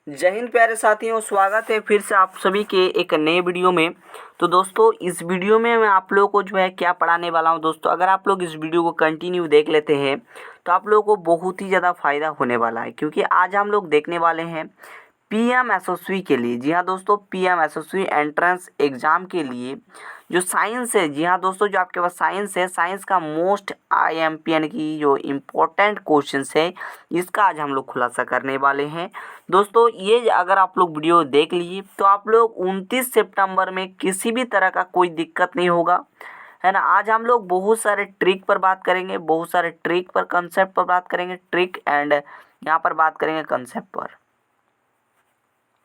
जय हिंद प्यारे साथियों, स्वागत है फिर से आप सभी के एक नए वीडियो में। तो दोस्तों, इस वीडियो में मैं आप लोगों को जो है क्या पढ़ाने वाला हूं दोस्तों, अगर आप लोग इस वीडियो को कंटिन्यू देख लेते हैं तो आप लोगों को बहुत ही ज़्यादा फ़ायदा होने वाला है, क्योंकि आज हम लोग देखने वाले हैं पीएम एसएससी के लिए। जी हाँ दोस्तों, पीएम एसएससी एंट्रेंस एग्ज़ाम के लिए जो साइंस है, जी हाँ दोस्तों, जो आपके पास साइंस है, साइंस का मोस्ट आईएमपी यानी कि जो इम्पोर्टेंट क्वेश्चंस है, इसका आज हम लोग खुलासा करने वाले हैं दोस्तों। ये अगर आप लोग वीडियो देख लीजिए तो आप लोग 29 सितंबर में किसी भी तरह का कोई दिक्कत नहीं होगा, है ना। आज हम लोग बहुत सारे ट्रिक पर बात करेंगे, बहुत सारे ट्रिक पर, कंसेप्ट पर बात करेंगे, ट्रिक एंड यहाँ पर बात करेंगे कंसेप्ट पर,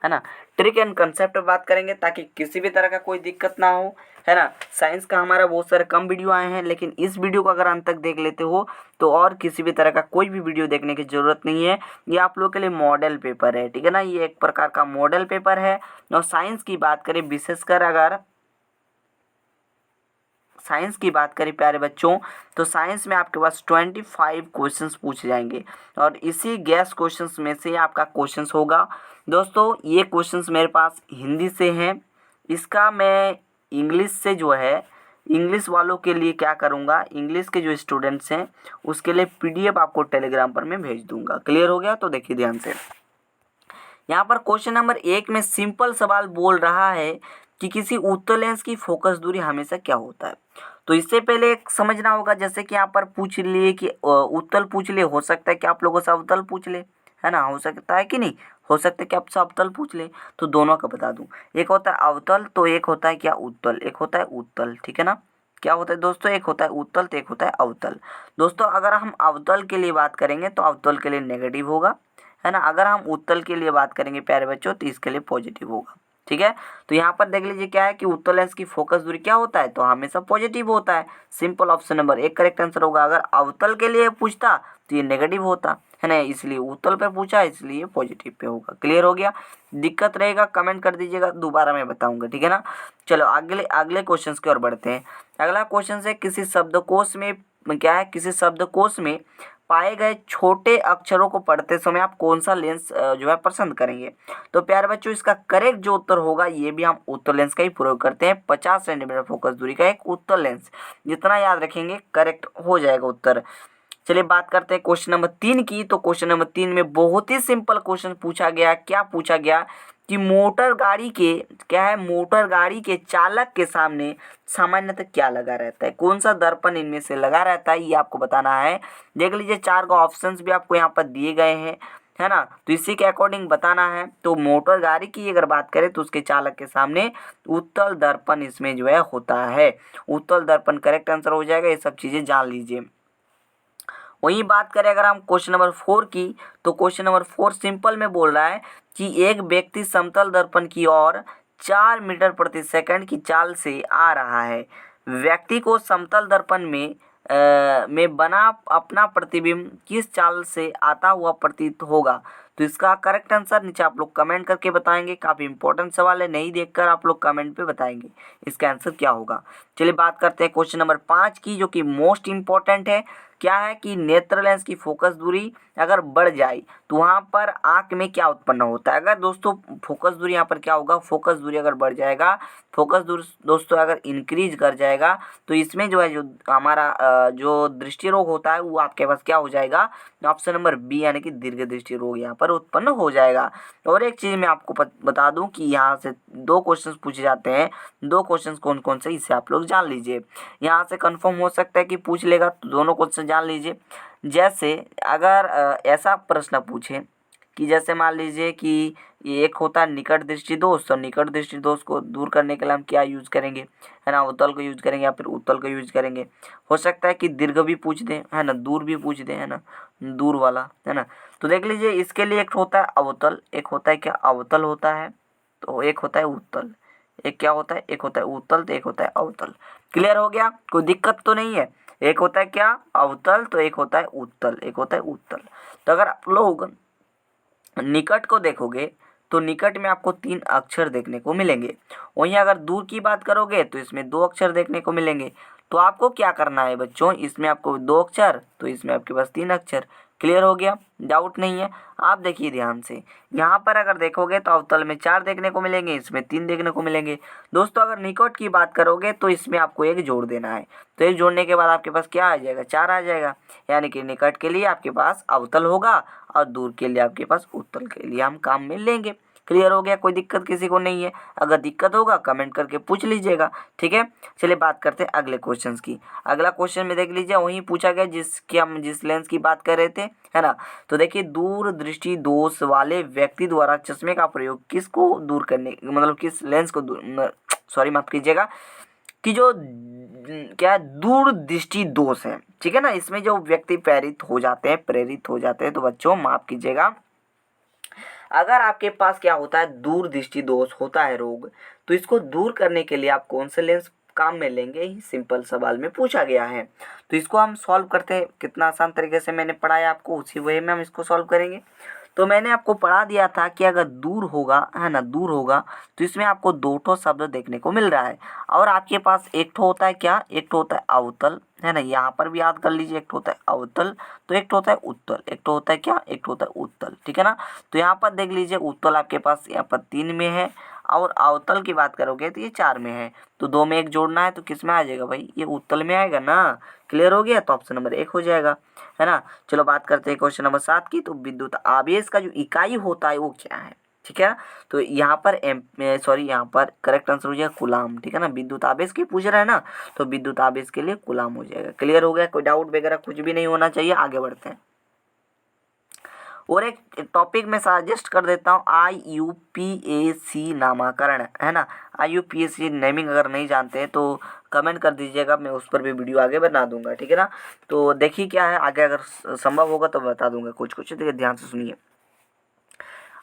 है ना। ट्रिक एंड कंसेप्ट पर बात करेंगे ताकि किसी भी तरह का कोई दिक्कत ना हो, है ना। साइंस का हमारा बहुत सारे कम वीडियो आए हैं, लेकिन इस वीडियो को अगर अंत तक देख लेते हो तो और किसी भी तरह का कोई भी वीडियो देखने की ज़रूरत नहीं है। ये आप लोग के लिए मॉडल पेपर है, ठीक है ना। ये एक प्रकार का मॉडल पेपर है। और साइंस की बात करें, विशेषकर अगर साइंस की बात करें प्यारे बच्चों, तो साइंस में आपके पास 25 क्वेश्चंस पूछे जाएंगे और इसी गैस क्वेश्चंस में से आपका क्वेश्चंस होगा दोस्तों। ये क्वेश्चंस मेरे पास हिंदी से हैं, इसका मैं इंग्लिश से जो है, इंग्लिश वालों के लिए क्या करूँगा, इंग्लिश के जो स्टूडेंट्स हैं उसके लिए पीडीएफ आपको टेलीग्राम पर मैं भेज दूँगा। क्लियर हो गया? तो देखिए ध्यान से, यहाँ पर क्वेश्चन नंबर 1 में सिंपल सवाल बोल रहा है कि किसी उत्तल लेंस की फोकस दूरी हमेशा क्या होता है। तो इससे पहले एक समझना होगा, जैसे कि यहाँ पर पूछ लिए कि उत्तल पूछ ले, हो सकता है कि आप लोगों से अवतल पूछ ले, है ना, हो सकता है कि नहीं, हो सकता है कि आपसे अवतल पूछ ले। तो दोनों का बता दूं, एक होता है अवतल तो एक होता है क्या, उत्तल, एक होता है उत्तल, ठीक है ना। क्या होता है दोस्तों, एक होता है उत्तल तो एक होता है अवतल। दोस्तों अगर हम अवतल के लिए बात करेंगे तो अवतल के लिए नेगेटिव होगा, है ना। अगर हम उत्तल के लिए बात करेंगे प्यारे बच्चों तो इसके लिए पॉजिटिव होगा, ठीक है। तो यहाँ पर देख लीजिए क्या है कि उत्तल लेंस की फोकस दूरी क्या होता है, तो हमेशा पॉजिटिव होता है। Simple, option number 1 correct answer होगा। अगर अवतल के लिए पूछता तो ये नेगेटिव होता, है ना, इसलिए उत्तल पे पूछा इसलिए पॉजिटिव पे होगा। क्लियर हो गया? दिक्कत रहेगा कमेंट कर दीजिएगा, दोबारा मैं बताऊंगा, ठीक है ना। चलो अगले अगले क्वेश्चन की ओर बढ़ते हैं। अगला क्वेश्चन है, किसी शब्दकोश में क्या है, किसी शब्दकोश में पाए गए छोटे अक्षरों को पढ़ते समय आप कौन सा लेंस जो है पसंद करेंगे। तो प्यारे बच्चों, इसका करेक्ट जो उत्तर होगा, ये भी हम उत्तल लेंस का ही प्रयोग करते हैं। 50 सेंटीमीटर फोकस दूरी का एक उत्तल लेंस, जितना याद रखेंगे करेक्ट हो जाएगा उत्तर। चलिए बात करते हैं क्वेश्चन नंबर 3 की। तो क्वेश्चन नंबर 3 में बहुत ही सिंपल क्वेश्चन पूछा गया। क्या पूछा गया कि मोटर गाड़ी के, क्या है, मोटर गाड़ी के चालक के सामने सामान्यतः क्या लगा रहता है, कौन सा दर्पण इनमें से लगा रहता है, ये आपको बताना है। देख लीजिए 4 का ऑप्शंस भी आपको यहाँ पर दिए गए हैं, है ना। तो इसी के अकॉर्डिंग बताना है। तो मोटर गाड़ी की अगर बात करें तो उसके चालक के सामने उत्तल दर्पण इसमें जो है होता है। उत्तल दर्पण करेक्ट आंसर हो जाएगा, ये सब चीज़ें जान लीजिए। वहीं बात करें अगर हम क्वेश्चन नंबर 4 की, तो क्वेश्चन नंबर 4 सिंपल में बोल रहा है कि एक व्यक्ति समतल दर्पण की ओर 4 मीटर प्रति सेकंड की चाल से आ रहा है। व्यक्ति को समतल दर्पण में बना अपना प्रतिबिंब किस चाल से आता हुआ प्रतीत होगा। तो इसका करेक्ट आंसर नीचे आप लोग कमेंट करके बताएंगे। काफ़ी इंपॉर्टेंट सवाल है, नहीं देखकर आप लोग कमेंट पे बताएंगे इसका आंसर क्या होगा। चलिए बात करते हैं क्वेश्चन नंबर 5 की, जो कि मोस्ट इंपॉर्टेंट है। क्या है कि नेत्र लेंस की फोकस दूरी अगर बढ़ जाए तो वहाँ पर आँख में क्या उत्पन्न होता है। अगर दोस्तों फोकस दूरी यहाँ पर क्या होगा, फोकस दूरी अगर बढ़ जाएगा, फोकस दूरी दोस्तों अगर इंक्रीज कर जाएगा तो इसमें जो है, जो हमारा जो दृष्टि रोग होता है वो आपके पास क्या हो जाएगा, ऑप्शन नंबर बी यानी कि दीर्घ दृष्टि रोग यहाँ पर उत्पन्न हो जाएगा। और एक चीज़ मैं आपको बता दूं कि यहाँ से 2 क्वेश्चंस पूछे जाते हैं। 2 क्वेश्चंस कौन कौन से, इसे आप लोग जान लीजिए। यहाँ से कंफर्म हो सकता है कि पूछ लेगा, तो दोनों क्वेश्चन जान लीजिए। जैसे अगर ऐसा प्रश्न पूछे कि जैसे मान लीजिए कि ये एक होता है निकट दृष्टि दोष, और निकट दृष्टि दोष को दूर करने के लिए हम क्या यूज करेंगे, है ना, उत्तल को यूज करेंगे या फिर उत्तल को यूज करेंगे। हो सकता है कि दीर्घ भी पूछ दें, है ना, दूर भी पूछ दें, है ना, दूर वाला, है ना। तो देख लीजिए इसके लिए एक होता है अवतल, एक होता है क्या, अवतल होता है, तो एक होता है उत्तल, एक क्या होता है, एक होता है उत्तल तो एक होता है अवतल। क्लियर हो गया? कोई दिक्कत तो नहीं है। एक होता है क्या, अवतल, तो एक होता है उत्तल, एक होता है उत्तल। तो अगर आप लोग निकट को देखोगे तो निकट में आपको 3 अक्षर देखने को मिलेंगे। वहीं अगर दूर की बात करोगे तो इसमें 2 अक्षर देखने को मिलेंगे। तो आपको क्या करना है बच्चों, इसमें आपको 2 अक्षर तो इसमें आपके पास 3 अक्षर। क्लियर हो गया, डाउट नहीं है। आप देखिए ध्यान से, यहाँ पर अगर देखोगे तो अवतल में 4 देखने को मिलेंगे, इसमें 3 देखने को मिलेंगे। दोस्तों अगर निकट की बात करोगे तो इसमें आपको 1 जोड़ देना है, तो 1 जोड़ने के बाद आपके पास क्या आ जाएगा, 4 आ जाएगा। यानी कि निकट के लिए आपके पास अवतल होगा और दूर के लिए आपके पास उत्तल के लिए हम काम में लेंगे। क्लियर हो गया, कोई दिक्कत किसी को नहीं है। अगर दिक्कत होगा कमेंट करके पूछ लीजिएगा, ठीक है। चलिए बात करते हैं अगले क्वेश्चन की। अगला क्वेश्चन में देख लीजिए, वहीं पूछा गया जिसकी हम जिस लेंस की बात कर रहे थे, है ना। तो देखिए, दूर दृष्टि दोष वाले व्यक्ति द्वारा चश्मे का प्रयोग किसको दूर करने, मतलब किस लेंस को सॉरी माफ कीजिएगा, कि जो क्या दूर दृष्टि दोष है, ठीक है ना, इसमें जो व्यक्ति प्रेरित हो जाते हैं, तो बच्चों माफ कीजिएगा, अगर आपके पास क्या होता है, दूर दृष्टि दोष होता है रोग, तो इसको दूर करने के लिए आप कौन से लेंस काम में लेंगे, ही सिंपल सवाल में पूछा गया है। तो इसको हम सॉल्व करते हैं, कितना आसान तरीके से मैंने पढ़ाया आपको, उसी वे में हम इसको सॉल्व करेंगे। तो मैंने आपको पढ़ा दिया था कि अगर दूर होगा, है ना, दूर होगा, तो इसमें आपको 2 ठो शब्द देखने को मिल रहा है, और आपके पास एक ठो होता है क्या, एक ठो होता है अवतल, है ना, यहाँ पर भी याद कर लीजिए, एक ठो होता है अवतल, तो एक ठो होता है उत्तल, एक ठो होता है क्या, एक ठो होता है उत्तल, ठीक है ना। तो यहाँ पर देख लीजिए, उत्तल आपके पास यहाँ पर 3 में है, और अवतल की बात करोगे तो ये 4 में है। तो 2 में 1 जोड़ना है, तो किस में आ जाएगा भाई, ये उत्तल में आएगा ना। क्लियर हो गया, तो ऑप्शन नंबर 1 हो जाएगा, है ना। चलो बात करते हैं क्वेश्चन नंबर 7 की। तो विद्युत आवेश का जो इकाई होता है वो क्या है, ठीक है। तो यहाँ पर यहाँ पर करेक्ट आंसर हो जाएगा कूलाम, ठीक है ना। विद्युत आवेश की पूछ रहा है ना, तो विद्युत आवेश के लिए कूलाम हो जाएगा। क्लियर हो गया, कोई डाउट वगैरह कुछ भी नहीं होना चाहिए। आगे बढ़ते हैं, और एक टॉपिक में सजेस्ट कर देता हूँ, IUPAC नामाकरण, है ना। IUPAC नेमिंग अगर नहीं जानते हैं तो कमेंट कर दीजिएगा, मैं उस पर भी वीडियो आगे बना दूंगा, ठीक है ना। तो देखिए क्या है, आगे अगर संभव होगा तो बता दूंगा कुछ कुछ, देखिए ध्यान से सुनिए।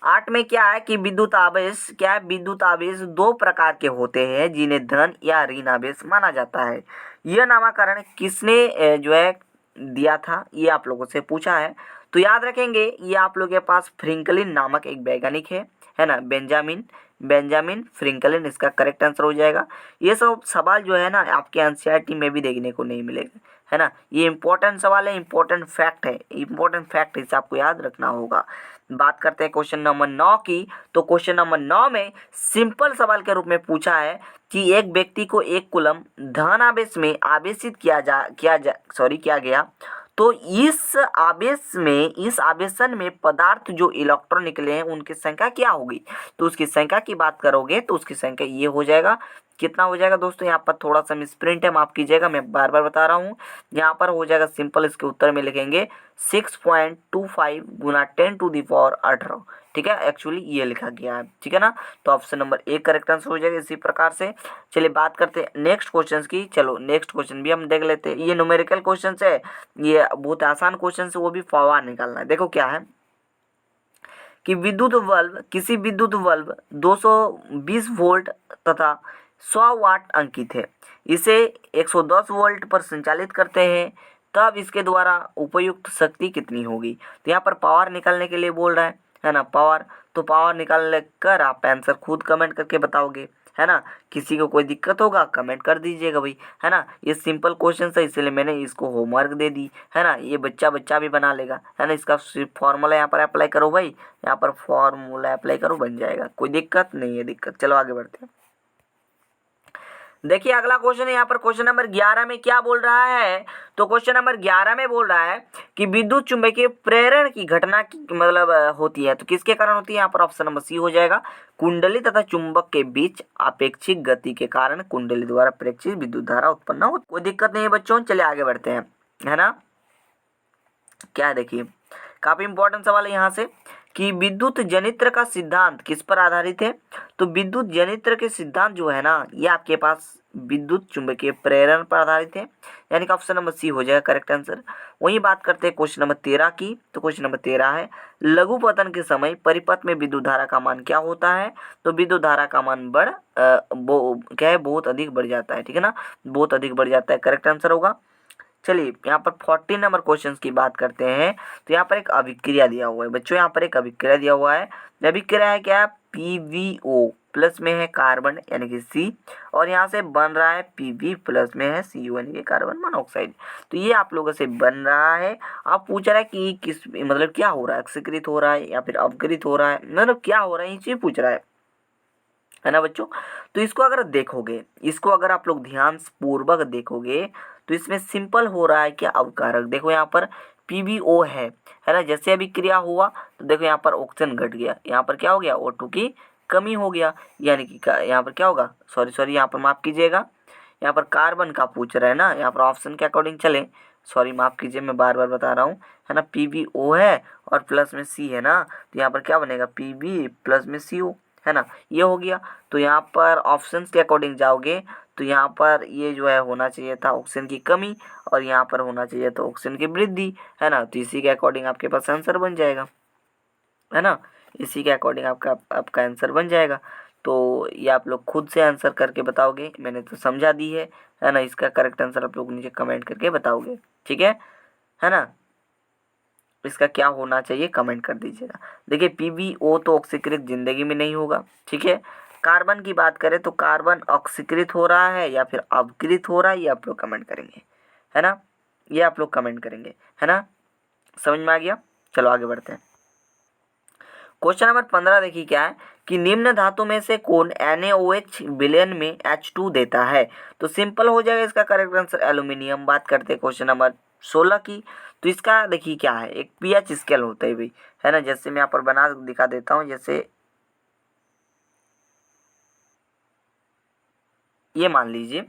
8 में क्या है कि विद्युत आवेश क्या है, विद्युत आवेश 2 प्रकार के होते हैं जिन्हें धन या ऋण आवेश माना जाता है। यह नामकरण किसने जो है दिया था, ये आप लोगों से पूछा है। तो याद रखेंगे, ये आप लोगों के पास फ्रिंकलिन नामक एक वैज्ञानिक है ना, बेंजामिन बेंजामिन फ्रिंकलिन इसका करेक्ट आंसर हो जाएगा। ये सब सवाल जो है ना आपके एनसीईआरटी में भी देखने को नहीं मिलेगा, है ना। ये इंपॉर्टेंट सवाल है, इंपॉर्टेंट फैक्ट है, इंपॉर्टेंट फैक्ट इसे आपको याद रखना होगा। बात करते हैं क्वेश्चन नंबर 9 की। तो क्वेश्चन नंबर 9 में सिंपल सवाल के रूप में पूछा है कि एक व्यक्ति को 1 कूलम धन आवेश में आवेशित किया गया, तो इस आवेशन में पदार्थ जो इलेक्ट्रॉन निकले हैं उनकी संख्या क्या होगी। तो उसकी संख्या की बात करोगे तो उसकी संख्या ये हो जाएगा, कितना हो जाएगा दोस्तों, यहाँ पर थोड़ा सा मिसप्रिंट है, माफ कीजिएगा, मैं बार बार बता रहा हूँ। यहाँ पर हो जाएगा सिंपल, इसके उत्तर में लिखेंगे 6.25 गुना 10⁻18, ठीक है। एक्चुअली ये लिखा गया है, ठीक है ना। तो ऑप्शन नंबर 1 करेक्ट आंसर हो जाएगा इसी प्रकार से। चलिए बात करते हैं नेक्स्ट क्वेश्चन की। चलो नेक्स्ट क्वेश्चन भी हम देख लेते हैं। ये न्यूमेरिकल क्वेश्चन है, ये बहुत आसान क्वेश्चन है, वो भी फवार निकालना है। देखो क्या है कि किसी विद्युत बल्ब 220 वोल्ट तथा 100 वाट अंकित है, इसे 110 वोल्ट पर संचालित करते हैं, तब इसके द्वारा उपयुक्त शक्ति कितनी होगी। तो यहाँ पर पावर निकालने के लिए बोल रहा है ना, पावर। तो पावर निकालने कर आप आंसर खुद कमेंट करके बताओगे, है ना। किसी को कोई दिक्कत होगा कमेंट कर दीजिएगा भाई, है ना। ये सिंपल क्वेश्चन है, इसलिए मैंने इसको होमवर्क दे दी, है ना। ये बच्चा भी बना लेगा, है ना। इसका सिर्फ फॉर्मूला यहाँ पर अप्लाई करो भाई, यहाँ पर फॉर्मूला अप्लाई करो, बन जाएगा, कोई दिक्कत नहीं है। दिक्कत, चलो आगे बढ़ते हैं। देखिए अगला क्वेश्चन है, यहाँ पर क्वेश्चन नंबर 11 में क्या बोल रहा है। तो क्वेश्चन नंबर 11 में बोल रहा है कि विद्युत चुंबकीय प्रेरण की घटना की मतलब होती है, तो किसके कारण होती है। यहाँ पर ऑप्शन नंबर सी हो जाएगा, कुंडली तथा चुंबक के बीच अपेक्षिक गति के कारण कुंडली द्वारा प्रेक्षित विद्युत धारा उत्पन्न होती है। कोई दिक्कत नहीं है बच्चों, चलिए आगे बढ़ते हैं, है ना। क्या है देखिए, काफी इंपॉर्टेंट सवाल है यहाँ से कि विद्युत जनित्र का सिद्धांत किस पर आधारित है। तो विद्युत जनित्र के सिद्धांत जो है ना, ये आपके पास विद्युत चुंबकीय प्रेरण पर आधारित है, यानी कि ऑप्शन नंबर सी हो जाएगा करेक्ट आंसर। वही बात करते हैं क्वेश्चन नंबर 13 की। तो क्वेश्चन नंबर 13 है, लघु पतन के समय परिपथ में विद्युत धारा का मान क्या होता है। तो विद्युत धारा का मान क्या है, बहुत अधिक बढ़ जाता है, ठीक है ना, बहुत अधिक बढ़ जाता है, करेक्ट आंसर होगा। चलिए यहाँ पर 14 नंबर क्वेश्चन की बात करते हैं। तो यहाँ पर एक अभिक्रिया दिया हुआ है बच्चों, यहाँ पर एक अभिक्रिया दिया हुआ है। अभिक्रिया है क्या, PVO, प्लस में है कार्बन यानी कि C, और यहाँ से बन रहा है Pb प्लस में है Cu यानी कि कार्बन मोनोऑक्साइड। तो ये आप लोगों से बन रहा है। आप पूछ रहा है कि किस मतलब क्या हो रहा है, ऑक्सीकृत हो रहा है या फिर अपकृत हो रहा है, मतलब क्या हो रहा है, ये चीज़ पूछ रहा है ना बच्चों। तो इसको अगर देखोगे, इसको अगर आप लोग ध्यान पूर्वक देखोगे तो इसमें सिंपल हो रहा है क्या, अवकारक। देखो यहाँ पर PbO है ना। जैसे अभी क्रिया हुआ तो देखो यहाँ पर ऑक्सीजन घट गया, यहाँ पर क्या हो गया, O2 की कमी हो गया, यानी कि यहाँ पर क्या होगा, सॉरी यहाँ पर माफ़ कीजिएगा, यहाँ पर कार्बन का पूछ रहा है ना, यहाँ पर ऑप्शन के अकॉर्डिंग चले, सॉरी माफ़ कीजिए, मैं बार बार बता रहा हूँ, है ना। PbO है और प्लस में C है ना, तो यहाँ पर क्या बनेगा, Pb प्लस में CO, है ना, ये हो गया। तो यहाँ पर ऑप्शंस के अकॉर्डिंग जाओगे तो यहाँ पर ये जो है होना चाहिए था ऑक्सीजन की कमी, और यहाँ पर होना चाहिए था ऑक्सीजन की वृद्धि, है ना। तो इसी के अकॉर्डिंग आपके पास आंसर बन जाएगा, है ना। इसी के अकॉर्डिंग आपका आंसर बन जाएगा। तो ये आप लोग खुद से आंसर करके बताओगे, मैंने तो समझा दी है ना। इसका करेक्ट आंसर आप लोग नीचे कमेंट करके बताओगे, ठीक है ना। इसका क्या होना चाहिए कमेंट कर दीजिएगा। देखिए PbO तो ऑक्सीकृत जिंदगी में नहीं होगा, ठीक है। कार्बन की बात करें तो कार्बन ऑक्सीकृत हो रहा है या फिर अपकृत हो रहा है, ये आप लोग कमेंट करेंगे, है ना। ये आप लोग कमेंट करेंगे, है ना। समझ में आ गया। चलो आगे बढ़ते हैं। क्वेश्चन नंबर 15 देखिए क्या है कि निम्न धातु में से कौन NaOH विलयन में H2 देता है। तो सिंपल हो जाएगा इसका करेक्ट आंसर एल्यूमिनियम। बात करते हैं क्वेश्चन नंबर 16 की। तो इसका देखिए क्या है, एक pH स्केल होता है भाई, है ना। जैसे मैं यहाँ पर बना दिखा देता हूँ, जैसे ये मान लीजिए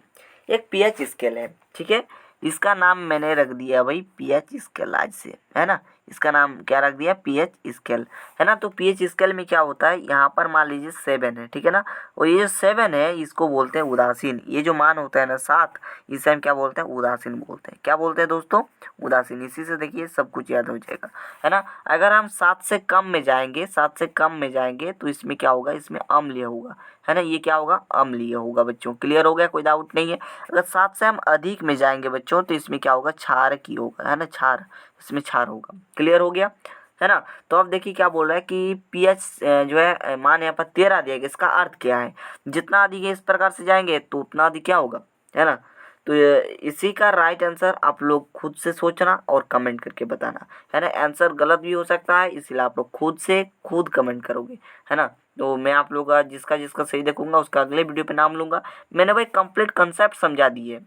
एक pH स्केल है, ठीक है। इसका नाम मैंने रख दिया भाई pH स्केल आज से, है ना। इसका नाम क्या रख दिया, pH स्केल, है ना। तो pH स्केल में क्या होता है, यहाँ पर मान लीजिए 7 है, ठीक है ना। और ये जो 7 है इसको बोलते हैं उदासीन। ये जो मान होता है ना 7, इसे हम क्या बोलते हैं, उदासीन बोलते हैं। क्या बोलते हैं दोस्तों, उदासीन। इसी से देखिए सब कुछ याद हो जाएगा, है ना। अगर हम 7 से कम में जाएंगे, 7 से कम में जाएंगे तो इसमें क्या होगा, इसमें अम्लीय होगा, है ना। ये क्या होगा, अम्लीय होगा बच्चों। क्लियर हो गया, कोई डाउट नहीं है। अगर 7 से हम अधिक में जाएंगे बच्चों तो इसमें क्या होगा, क्षारकी होगा, है ना, क्षार, इसमें क्षार होगा। क्लियर हो गया, है ना। तो अब देखिए क्या बोल रहा है कि pH जो है मान यहाँ पर 13 दिया गया। इसका अर्थ क्या है, जितना अधिक इस प्रकार से जाएंगे तो उतना अधिक क्या होगा, है ना। तो इसी का राइट आंसर आप लोग खुद से सोचना और कमेंट करके बताना, है ना। आंसर गलत भी हो सकता है, इसलिए आप लोग खुद से खुद कमेंट करोगे, है ना। तो मैं आप लोग का जिसका जिसका सही देखूंगा उसका अगले वीडियो पे नाम लूंगा। मैंने भाई कंप्लीट कंसेप्ट समझा दिए,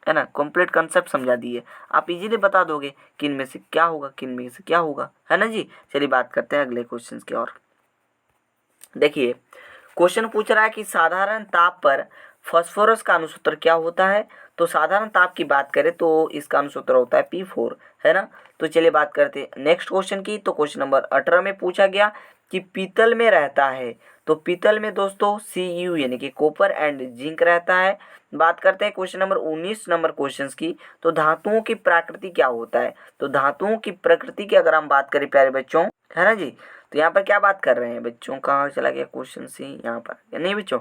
है ना, कंप्लीट कंसेप्ट समझा दिए। आप इजीली बता दोगे कि इनमें से क्या होगा, किन में से क्या होगा, है ना जी। चलिए बात करते हैं अगले क्वेश्चन की और। देखिए क्वेश्चन पूछ रहा है कि साधारण ताप पर फास्फोरस का अनुसूत्र क्या होता है। तो साधारण ताप की बात करें तो इसका अनुसूत्र होता है P4, है ना। तो चलिए बात करते हैं नेक्स्ट क्वेश्चन की। तो क्वेश्चन नंबर 18 में पूछा गया कि पीतल में रहता है। तो पीतल में दोस्तों Cu यानी कि कॉपर एंड जिंक रहता है। बात करते हैं क्वेश्चन नंबर 19 नंबर क्वेश्चन की। तो धातुओं की प्रकृति क्या होता है। तो धातुओं की प्रकृति की अगर हम बात करें प्यारे बच्चों, है ना जी। तो यहाँ पर क्या बात कर रहे हैं बच्चों, कहाँ चला गया क्वेश्चन से, यहाँ पर या नहीं बच्चों।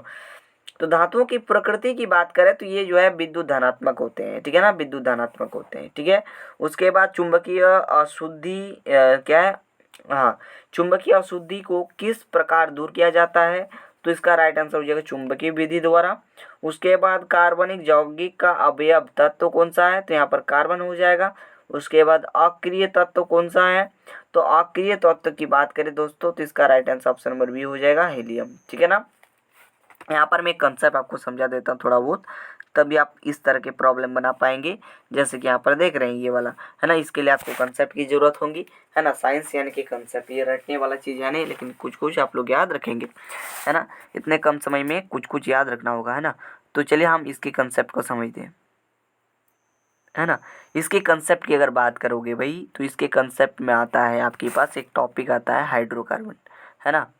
तो धातुओं की प्रकृति की बात करें तो ये जो है विद्युत धनात्मक होते हैं, ठीक है ना, विद्युत धनात्मक होते हैं, ठीक है। उसके बाद चुंबकीय अशुद्धि क्या है, हाँ, चुंबकीय अशुद्धि को किस प्रकार दूर किया जाता है। तो इसका राइट आंसर हो जाएगा चुंबकीय विधि द्वारा। उसके बाद कार्बनिक यौगिक का अवयव तत्व कौन सा है। तो यहाँ पर कार्बन हो जाएगा। उसके बाद अक्रिय तत्व कौन सा है। तो अक्रिय तत्व की बात करें दोस्तों तो इसका right answer option number B हो जाएगा, हीलियम, ठीक है ना। यहाँ पर मैं कंसेप्ट आपको समझा देता हूँ थोड़ा बहुत, तभी आप इस तरह के प्रॉब्लम बना पाएंगे। जैसे कि यहाँ पर देख रहे हैं ये वाला, है ना। इसके लिए आपको कंसेप्ट की ज़रूरत होगी, है ना। साइंस यानी कि कंसेप्ट, ये रटने वाला चीज़ है नहीं, लेकिन कुछ कुछ आप लोग याद रखेंगे, है ना। इतने कम समय में कुछ कुछ याद रखना होगा, है ना। तो चलिए हम इसके कंसेप्ट को समझते हैं, है ना। इसके कंसेप्ट की अगर बात करोगे भाई तो इसके कंसेप्ट में आता है आपके पास एक टॉपिक आता है हाइड्रोकार्बन, है ना।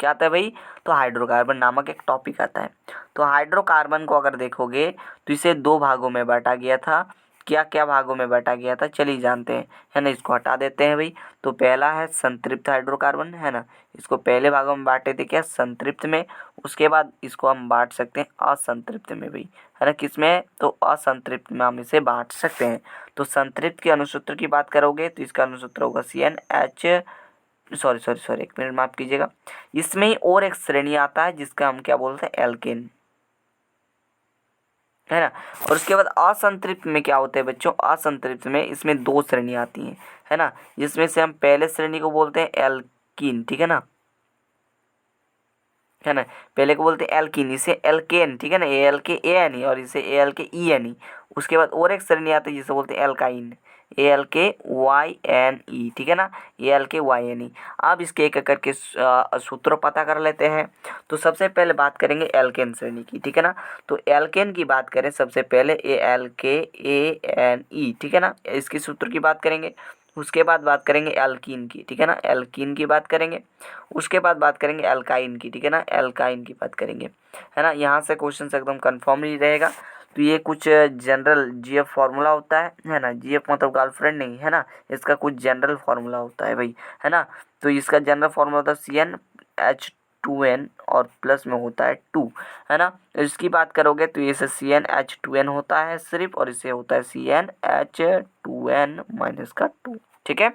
क्या आता है भाई, तो हाइड्रोकार्बन नामक एक टॉपिक आता है। तो हाइड्रोकार्बन को अगर देखोगे तो इसे दो भागों में बांटा गया था। क्या क्या भागों में बांटा गया था, चलिए जानते हैं, है ना। इसको हटा देते हैं भाई। तो पहला है संतृप्त हाइड्रोकार्बन, है ना। इसको पहले भागों में बांटे थे क्या, संतृप्त में। उसके बाद इसको हम बांट सकते हैं असंतृप्त में भाई, है ना। किसमें, तो असंतृप्त में हम इसे बांट सकते हैं। तो संतृप्त के अनुसूत्र की बात करोगे तो इसका अनुसूत्र होगा CnH, सॉरी 1 मिनट माफ कीजिएगा। इसमें ही और एक श्रेणी आता है जिसका हम क्या बोलते हैं, एल्केन, है ना। और उसके बाद असंतृप्त में क्या होता है बच्चों, असंतृप्त में इसमें 2 श्रेणी आती हैं, है ना। जिसमें से हम पहले श्रेणी को बोलते हैं एल्कीन, ठीक है ना, है ना। पहले को बोलते हैं एल्कीन, इसे एल्केन, ठीक है ना, ALKANE, और इसे ALKENE। उसके बाद और एक श्रेणी आती है जिसे बोलते हैं एल्काइन, ALKYNE, ठीक है ना, ALKYNE। अब इसके एक एक करके सूत्र पता कर लेते हैं। तो सबसे पहले बात करेंगे एल्केन श्रेणी की, ठीक है ना। तो एल्केन की बात करें सबसे पहले ALKANE, ठीक है ना, इसकी सूत्र की बात करेंगे। उसके बाद बात करेंगे एल्कीन की, ठीक है ना, एल्कीन की बात करेंगे। उसके बाद बात करेंगे एल्काइन की, ठीक है ना, एल्काइन की बात करेंगे, है ना। यहाँ से क्वेश्चन एकदम कन्फर्म ही रहेगा। तो ये कुछ जनरल GF फार्मूला होता है ना। GF मतलब गर्लफ्रेंड नहीं, है ना, इसका कुछ जनरल फार्मूला होता है भाई, है ना। तो इसका जनरल फार्मूला होता है CnH2n और प्लस में होता है 2, है ना। इसकी बात करोगे तो इसे CnH2n होता है सिर्फ, और इसे होता है CnH2n माइनस का 2, ठीक है।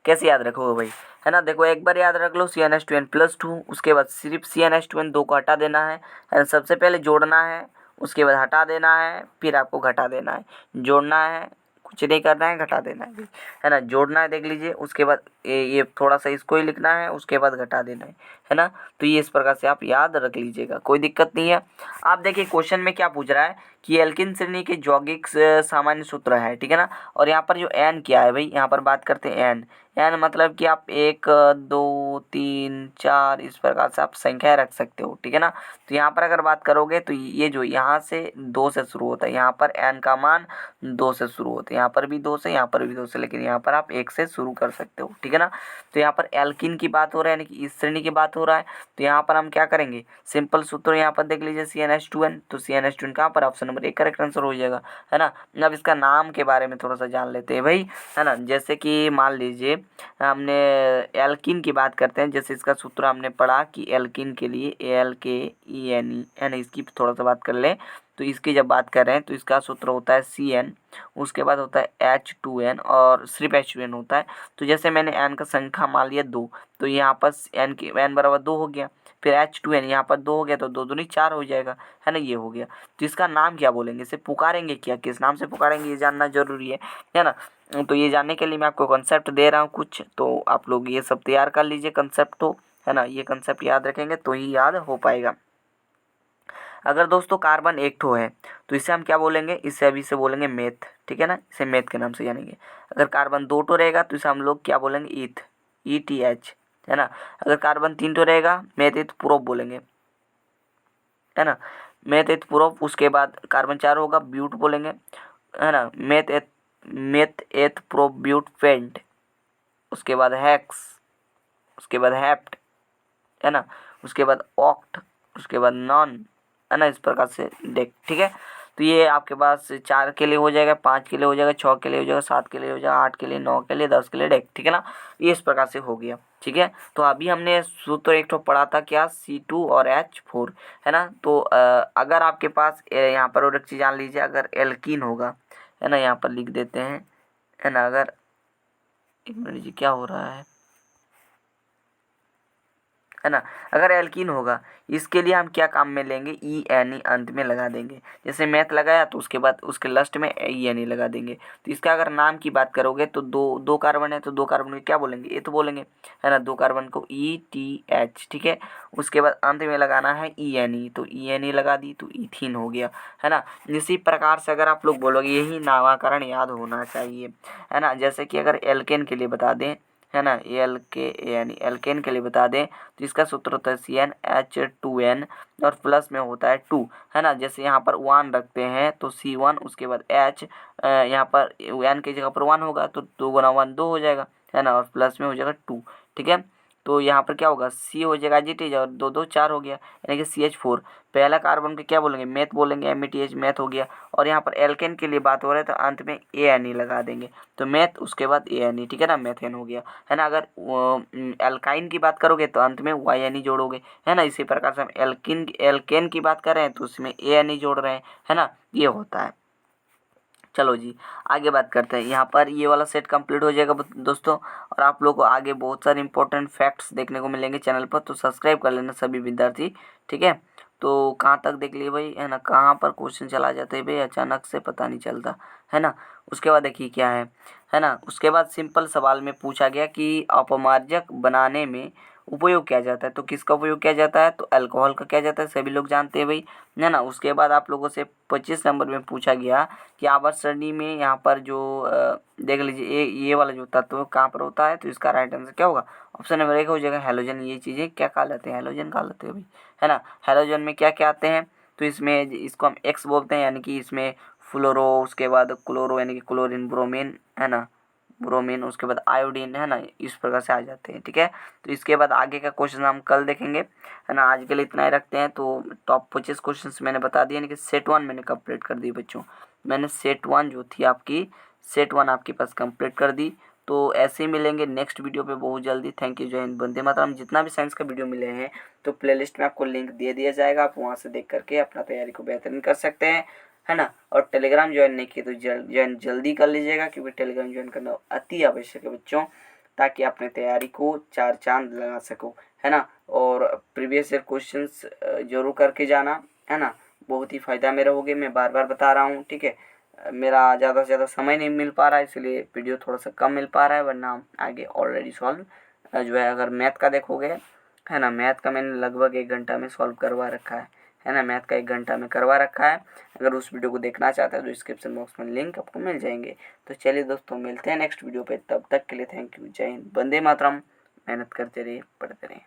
कैसे याद रखोगे भाई, है ना। देखो एक बार याद रख लो CnH2n प्लस 2, उसके बाद सिर्फ CnH2n 2 को हटा देना है ना। सबसे पहले जोड़ना है, उसके बाद हटा देना है, फिर आपको घटा देना है। जोड़ना है, कुछ नहीं करना है, घटा देना है ना। जोड़ना है, देख लीजिए, उसके बाद ये थोड़ा सा इसको ही लिखना है, उसके बाद घटा देना है ना। तो ये इस प्रकार से आप याद रख लीजिएगा, कोई दिक्कत नहीं है। आप देखिए क्वेश्चन में क्या पूछ रहा है कि एल्किन श्रेणी के यौगिक सामान्य सूत्र है, ठीक है ना। और यहाँ पर जो एन क्या है भाई, यहाँ पर बात करते हैं एन। एन मतलब कि आप 1 2 3 4 इस प्रकार से आप संख्या रख सकते हो, ठीक है ना। तो यहाँ पर अगर बात करोगे तो ये जो यहाँ से 2 से शुरू होता है, यहाँ पर एन का मान 2 से शुरू होता है, यहाँ पर भी 2 से, यहाँ पर भी 2 से, लेकिन यहाँ पर आप 1 से शुरू कर सकते हो, ठीक है ना। तो यहाँ पर एल्किन की बात हो रहा है, यानी कि इस श्रेणी की बात हो रहा है। तो यहाँ पर हम क्या करेंगे, सिंपल सूत्र यहाँ पर देख लीजिए CnH2n। तो CnH2n कहाँ पर, ऑप्शन नंबर 1 करेक्ट आंसर हो जाएगा, है ना। अब इसका नाम के बारे में थोड़ा सा जान लेते हैं भाई, है ना। जैसे कि मान लीजिए हमने एल्किन की बात करते हैं, जैसे इसका सूत्र हमने पढ़ा कि एल्किन के लिए ALKENE, है ना। इसकी थोड़ा सा बात कर लें, तो इसकी जब बात कर रहे हैं तो इसका सूत्र होता है CN, उसके बाद होता है H2N, और सिर्फ H2N होता है। तो जैसे मैंने N का संख्या मान लिया 2, तो यहाँ पर N की N बराबर 2 हो गया, फिर H2N यहाँ पर 2 हो गया, तो 2 दूनी 4 हो जाएगा, है ना, ये हो गया। तो इसका नाम क्या बोलेंगे, इसे पुकारेंगे क्या, किस नाम से पुकारेंगे, ये जानना जरूरी है ना। तो ये जानने के लिए मैं आपको कंसेप्ट दे रहा हूँ कुछ, तो आप लोग ये सब तैयार कर लीजिए कंसेप्ट, तो है ना, ये कंसेप्ट याद रखेंगे तो ही याद हो पाएगा। अगर दोस्तों कार्बन एक ठो है तो इसे हम क्या बोलेंगे, इसे अभी से बोलेंगे मेथ, ठीक है ना, इसे मेथ के नाम से जानेंगे। अगर कार्बन 2 ठो रहेगा तो इसे हम लोग क्या बोलेंगे, ईथ, ETH, है ना। अगर कार्बन 3 ठो रहेगा मेथ एथ प्रोप बोलेंगे, है ना, मेथ एथ प्रोप। उसके बाद कार्बन 4 होगा ब्यूट बोलेंगे, है ना, मेथ एथ प्रोप ब्यूट पेंट। उसके बाद हेक्स, उसके बाद हेप्ट, है ना, उसके बाद ऑक्ट, उसके बाद नॉन, है ना, इस प्रकार से डेक, ठीक है। तो ये आपके पास 4 के लिए हो जाएगा, 5 के लिए हो जाएगा, 6 के लिए हो जाएगा, 7 के लिए हो जाएगा, 8 के लिए, 9 के लिए, 10 के लिए डेक, ठीक है ना। ये इस प्रकार से हो गया, ठीक है। तो अभी हमने सूत्र एक तो पढ़ा था क्या, C2 और H4, है ना। तो अगर आपके पास यहाँ पर और एक चीज़ जान लीजिए, अगर एल्कीन होगा, है ना, यहाँ पर लिख देते हैं, है ना। अगर एक मिनट जी, क्या हो रहा है ना, अगर एल्कीन होगा, इसके लिए हम क्या काम में लेंगे, ENE अंत में लगा देंगे। जैसे मैथ लगाया तो उसके बाद उसके लास्ट में ENE लगा देंगे। तो इसका अगर नाम की बात करोगे तो दो कार्बन है, तो 2 कार्बन को क्या बोलेंगे, ये तो बोलेंगे, है ना। 2 कार्बन को ETH, ठीक है। उसके बाद अंत में लगाना है ENE, तो ENE लगा दी तो इथीन हो गया, है ना। इसी प्रकार से अगर आप लोग बोलोगे, यही नामकरण याद होना चाहिए, है ना। जैसे कि अगर एल्केन के लिए बता दें, है ना, ALKANE, एल्केन के लिए बता दें तो इसका सूत्र होता है CnH2n, और प्लस में होता है 2, है ना। जैसे यहाँ पर 1 रखते हैं तो C1, उसके बाद H, यहाँ पर n की जगह पर 1 होगा तो 2 गुना 1 2 हो जाएगा, है ना, और प्लस में हो जाएगा 2, ठीक है। तो यहाँ पर क्या होगा, सी हो जाएगा एजिटेज और 2 2 4 हो गया, यानी कि CH4। पहला कार्बन को क्या बोलेंगे, मेथ बोलेंगे, METH मैथ हो गया। और यहाँ पर एल्केन के लिए बात हो रहा है तो अंत में ANE लगा देंगे, तो मैथ उसके बाद ANE, ठीक है ना, मेथेन हो गया, है ना। अगर एल्काइन की बात करोगे तो अंत में YNE जोड़ोगे, है ना। इसी प्रकार से हम एल्केन की बात कर रहे हैं तो उसमें ANE जोड़ रहे हैं, है ना, ये होता है। चलो जी आगे बात करते हैं। यहाँ पर ये वाला सेट कंप्लीट हो जाएगा दोस्तों, और आप लोग को आगे बहुत सारे इंपॉर्टेंट फैक्ट्स देखने को मिलेंगे चैनल पर, तो सब्सक्राइब कर लेना सभी विद्यार्थी, ठीक है। तो कहाँ तक देख लिए भाई, है ना, कहाँ पर क्वेश्चन चला जाता है भाई, अचानक से पता नहीं चलता, है ना। उसके बाद देखिए क्या है ना। उसके बाद सिंपल सवाल में पूछा गया कि अपमार्जक बनाने में उपयोग किया जाता है, तो किसका उपयोग किया जाता है, तो अल्कोहल का किया जाता है, सभी लोग जानते हैं भाई, है ना। उसके बाद आप लोगों से 25 नंबर में पूछा गया कि आवर्त सारणी में यहाँ पर जो देख लीजिए ये वाला जो तत्व कहाँ पर होता है, तो इसका राइट आंसर क्या होगा, ऑप्शन नंबर 1 हो जाएगा हैलोजन। ये चीज़ें क्या कहलाते हैं, हैलोजन कहलाते हैं भाई, है ना। हैलोजन में क्या क्या आते हैं, तो इसमें इसको हम एक्स बोलते हैं, यानी कि इसमें फ्लोरो, उसके बाद क्लोरो यानी कि क्लोरीन, ब्रोमीन, है ना, ब्रोमीन, उसके बाद आयोडीन, है ना, इस प्रकार से आ जाते हैं, ठीक है। तो इसके बाद आगे का क्वेश्चन हम कल देखेंगे, है ना। आज के लिए इतना ही रखते हैं। तो टॉप 25 क्वेश्चन मैंने बता दिए, यानी कि सेट 1 मैंने कंप्लीट कर दी बच्चों। मैंने सेट 1 जो थी आपकी, सेट 1 आपके पास कंप्लीट कर दी। तो ऐसे ही मिलेंगे नेक्स्ट वीडियो पे बहुत जल्दी। थैंक यू, जय हिंद, वंदे मातरम। जितना भी साइंस का वीडियो मिले हैं तो प्लेलिस्ट में आपको लिंक दे दिया जाएगा, आप वहाँ से देख करके अपना तैयारी को बेहतरीन कर सकते हैं, है ना। और टेलीग्राम ज्वाइन नहीं किए तो ज्वाइन जल्दी कर लीजिएगा, क्योंकि टेलीग्राम ज्वाइन करना अति आवश्यक है बच्चों, ताकि अपने तैयारी को 4 चांद लगा सको, है ना। और प्रीवियस ईयर क्वेश्चंस जरूर करके जाना, है ना, बहुत ही फ़ायदा में रहोगे। मैं बार बार बता रहा हूँ, ठीक है। मेरा ज़्यादा से ज़्यादा समय नहीं मिल पा रहा है, इसलिए वीडियो थोड़ा सा कम मिल पा रहा है, वरना आगे ऑलरेडी सॉल्व जो है। अगर मैथ का देखोगे, है ना, मैथ का मैंने लगभग 1 घंटा में सॉल्व करवा रखा है ना, मैथ का 1 घंटा में करवा रखा है। अगर उस वीडियो को देखना चाहते हैं तो डिस्क्रिप्शन बॉक्स में लिंक आपको मिल जाएंगे। तो चलिए दोस्तों, मिलते हैं नेक्स्ट वीडियो पे, तब तक के लिए थैंक यू, जय हिंद, वंदे मातरम। मेहनत करते रहिए, पढ़ते रहिए।